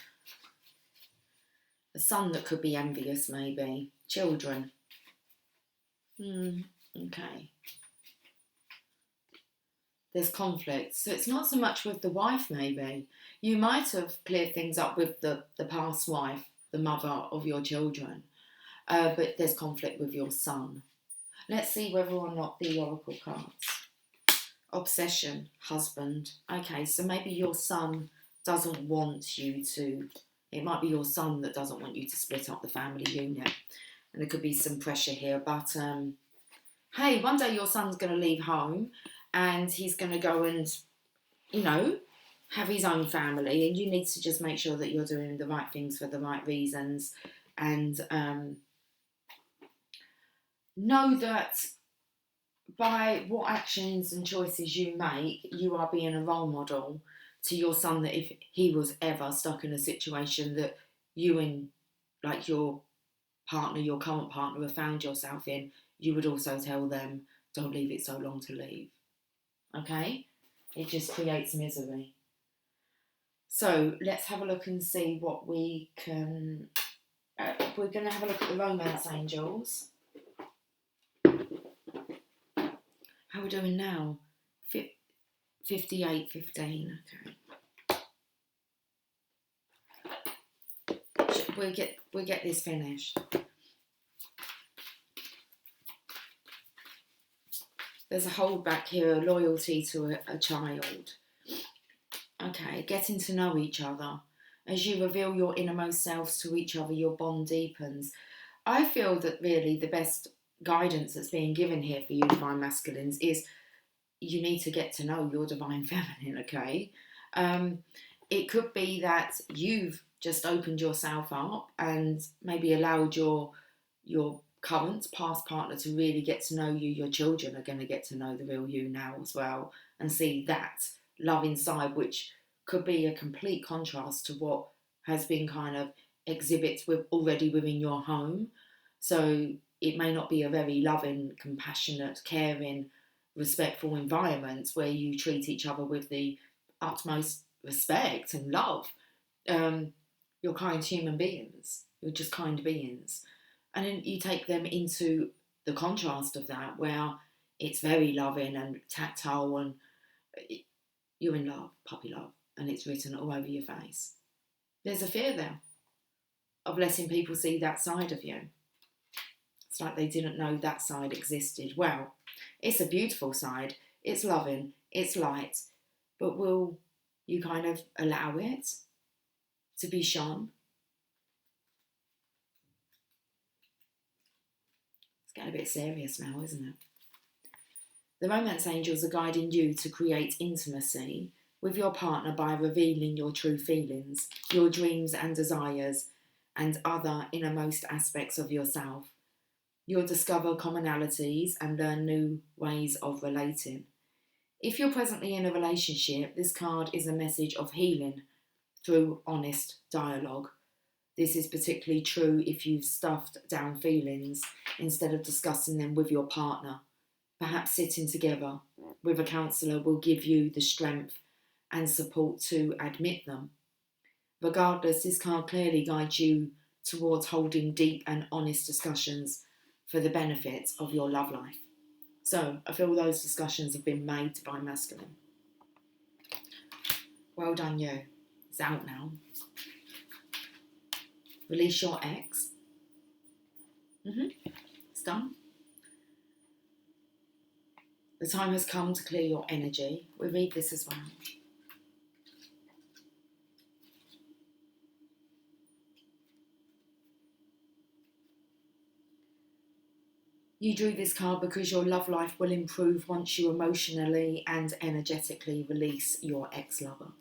S1: that could be envious, maybe. Children. Okay. There's conflict. So it's not so much with the wife, maybe. You might have cleared things up with the past wife, the mother of your children. But there's conflict with your son. Let's see whether or not the oracle cards. Obsession, husband. Okay, so maybe your son doesn't want you to... It might be your son that doesn't want you to split up the family unit. And there could be some pressure here. But, hey, one day your son's going to leave home and he's going to go and, you know, have his own family. And you need to just make sure that you're doing the right things for the right reasons. And know that by what actions and choices you make, you are being a role model to your son, that if he was ever stuck in a situation that you and like your partner, your current partner, have found yourself in, you would also tell them, don't leave it so long to leave. Okay? It just creates misery. So let's have a look and see what we can... we're going to have a look at the romance angels. How are we doing now? 58:15. Okay. We'll get this finished. There's a hold back here, a loyalty to a child. Okay, getting to know each other. As you reveal your innermost selves to each other, your bond deepens. I feel that really the best guidance that's being given here for you divine masculines is you need to get to know your divine feminine, okay? It could be that you've just opened yourself up and maybe allowed your current past partner to really get to know you. Your children are going to get to know the real you now as well and see that love inside, which could be a complete contrast to what has been kind of exhibits with already within your home. So it may not be a very loving, compassionate, caring, respectful environment where you treat each other with the utmost respect and love. You're kind human beings. You're just kind beings. And then you take them into the contrast of that, where it's very loving and tactile and you're in love, puppy love, and it's written all over your face. There's a fear there of letting people see that side of you. It's like they didn't know that side existed. Well, it's a beautiful side. It's loving. It's light. But will you kind of allow it to be shone? Getting a bit serious now, isn't it? The romance angels are guiding you to create intimacy with your partner by revealing your true feelings, your dreams and desires, and other innermost aspects of yourself. You'll discover commonalities and learn new ways of relating. If you're presently in a relationship, this card is a message of healing through honest dialogue. This is particularly true if you've stuffed down feelings instead of discussing them with your partner. Perhaps sitting together with a counsellor will give you the strength and support to admit them. Regardless, this card clearly guides you towards holding deep and honest discussions for the benefit of your love life. So, I feel those discussions have been made by masculine. Well done, you. It's out now. Release your ex. It's done. The time has come to clear your energy. We read this as well. You drew this card because your love life will improve once you emotionally and energetically release your ex-lover.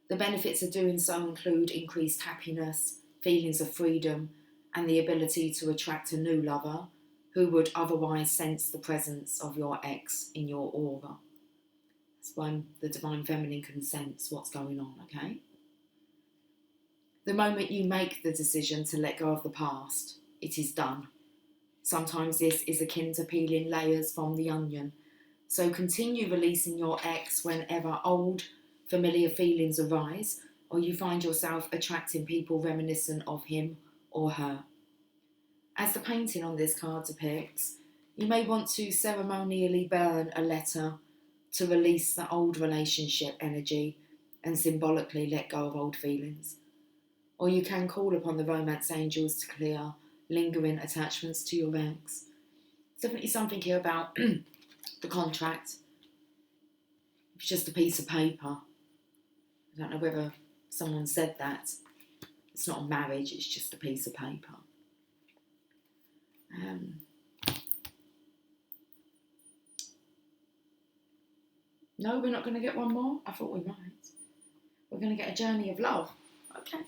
S1: The benefits of doing so include increased happiness, feelings of freedom, and the ability to attract a new lover who would otherwise sense the presence of your ex in your aura. That's when the Divine Feminine can sense what's going on, okay? The moment you make the decision to let go of the past, it is done. Sometimes this is akin to peeling layers from the onion. So continue releasing your ex whenever old, familiar feelings arise or you find yourself attracting people reminiscent of him or her. As the painting on this card depicts, you may want to ceremonially burn a letter to release the old relationship energy and symbolically let go of old feelings. Or you can call upon the romance angels to clear lingering attachments to your ex. There's definitely something here about the contract. It's just a piece of paper. I don't know whether someone said that. It's not a marriage, it's just a piece of paper. No, we're not going to get one more? I thought we might. We're going to get a journey of love. Okay.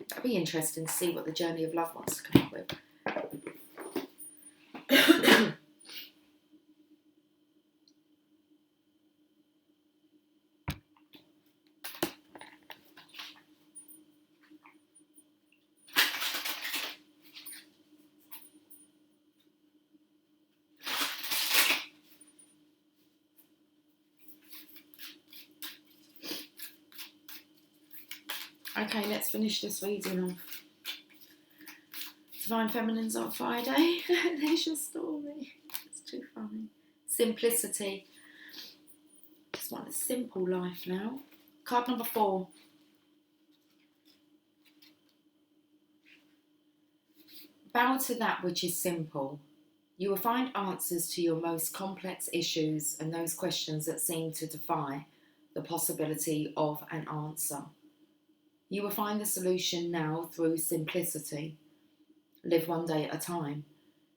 S1: That'd be interesting to see what the journey of love wants to come up with. Okay, let's finish this reading off. Divine Feminines on Friday. There's your story. It's too funny. Simplicity. Just want a simple life now. Card number 4. Bow to that which is simple. You will find answers to your most complex issues and those questions that seem to defy the possibility of an answer. You will find the solution now through simplicity. Live one day at a time.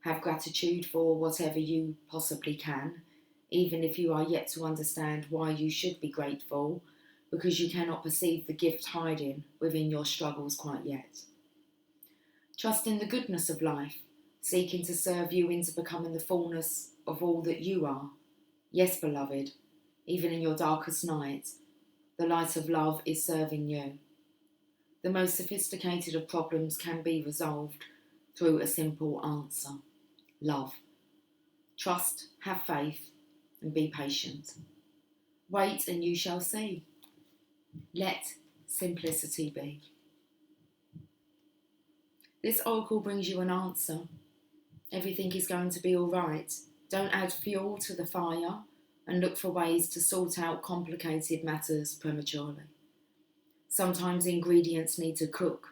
S1: Have gratitude for whatever you possibly can, even if you are yet to understand why you should be grateful, because you cannot perceive the gift hiding within your struggles quite yet. Trust in the goodness of life, seeking to serve you into becoming the fullness of all that you are. Yes, beloved, even in your darkest night, the light of love is serving you. The most sophisticated of problems can be resolved through a simple answer. Love. Trust, have faith, and be patient. Wait and you shall see. Let simplicity be. This oracle brings you an answer. Everything is going to be all right. Don't add fuel to the fire and look for ways to sort out complicated matters prematurely. Sometimes ingredients need to cook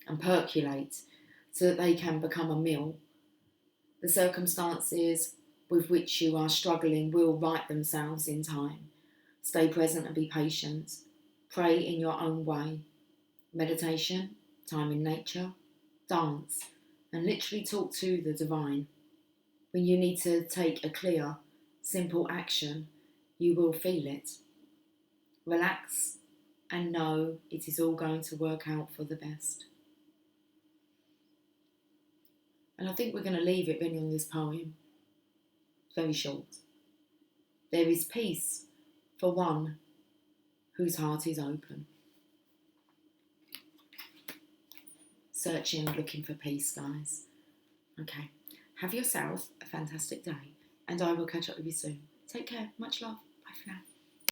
S1: and percolate so that they can become a meal. The circumstances with which you are struggling will right themselves in time. Stay present and be patient. Pray in your own way. Meditation, time in nature, dance, and literally talk to the divine. When you need to take a clear, simple action, you will feel it. Relax and know it is all going to work out for the best. And I think we're going to leave it really on this poem. It's very short. There is peace for one whose heart is open. Searching, looking for peace, guys. Okay. Have yourself a fantastic day, and I will catch up with you soon. Take care. Much love. Bye for now.